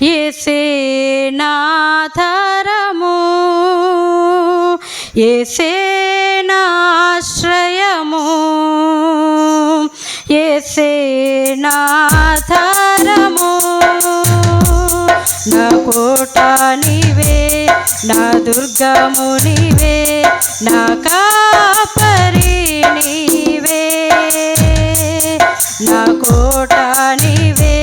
యేసే నాధారము, యేసే నాశ్రయము, యేసే నాధారము. నా కోట నీవే, నా దుర్గము నీవే, నా కాపరి నీవే. నా కోట నీవే,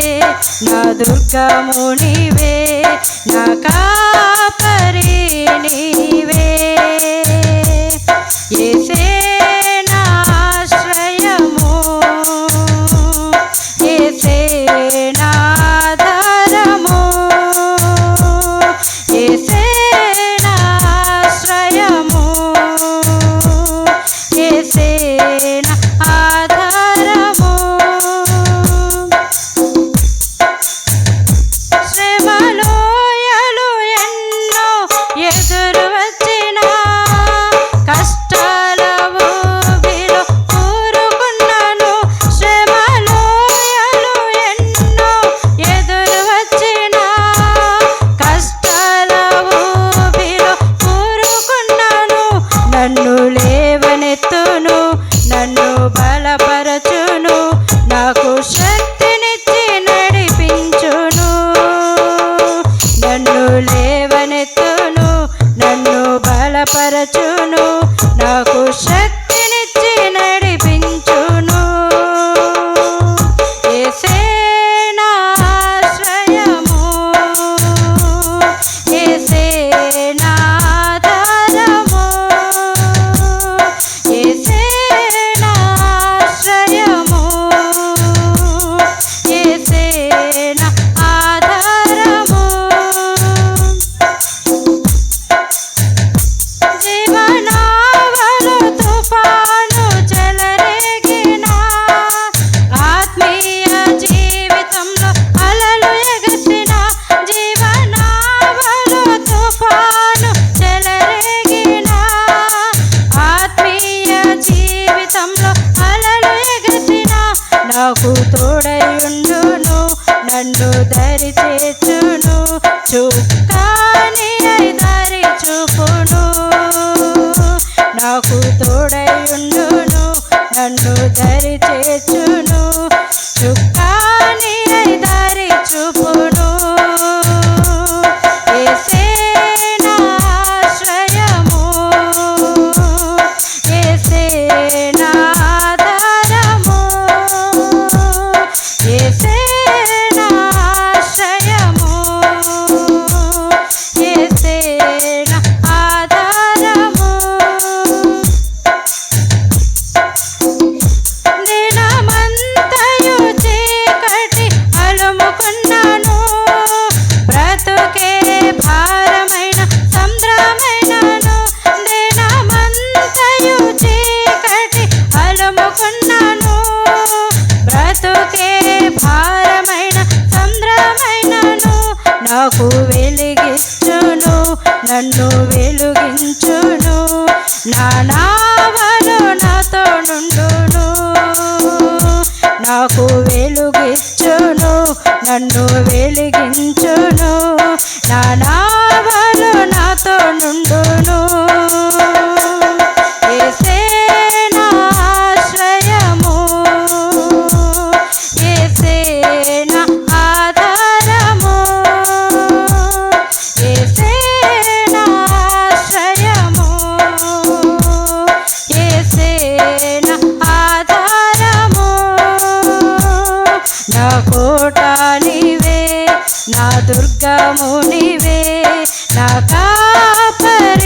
నా దుర్గము నీవే, నా కాపరి నీవే. యేసే నాశ్రయము, యేసే నాధారము, యేసే నాశ్రయము, యేసే నా ఆధారము. శ్రమలోయలు ఎన్నో ఎదురు వచ్చినా, కష్టాల ఊబిలో ఊరుకున్నాను. శ్రమలోయలు ఎన్నో ఎదురు వచ్చినా, కష్టాల ఊబిలో ఊరుకున్నాను. నన్ను లేవనెత్తును, నన్ను బలపరచును, నాకు శక్తినిచ్చి నడిపించును. నన్ను లేవనెత్తును, నన్ను బలపరచును, నాకు శక్తినిచ్చి నడిపించును. యేసే నాశ్రయము, యేసే నాధారము, యేసే నాశ్రయము, యేసే నా ఆధారము. జీవనావలో తుఫాను చెలరేగినా, ఆత్మీయ జీవితంలో అలలు ఎగసినా. జీవనావలో తుఫాను చెలరేగినా, ఆత్మీయ జీవితంలో అలలు ఎగసినా. నాకు తోడయుండును, నన్ను దరి చేర్చును, చుక్కాని అయి దారి చూపును. నాకు తోడయుండును, నన్ను దరి చేర్చును, చుక్కాని అయి దారి చూపును. యేసే నాశ్రయము, యేసే నాధారము, యేసే నాశ్రయము, యేసే నా ఆధారము. దినమంతయు చీకటి అలుముకున్నాను, బ్రతుకే భారమైన సంద్రమైనను. దినమంతయు చీకటి అలుముకున్నాను, బ్రతుకే భారమైన సంద్రమైనను. నాకు వెలిగిచ్చును, నన్ను వెలుగించును, నా నావలో నాతో నుండును. నాకు వెలుగిచ్చును, నన్ను వెలిగించును, నా నావలో నాతో నుండును. యేసే నాశ్రయము, యేసే నా ఆధారము, యేసే నాశ్రయము, యేసే నా ఆధారము. నా కోట నీవే, నా దుర్గము నీవే, నా కాపరి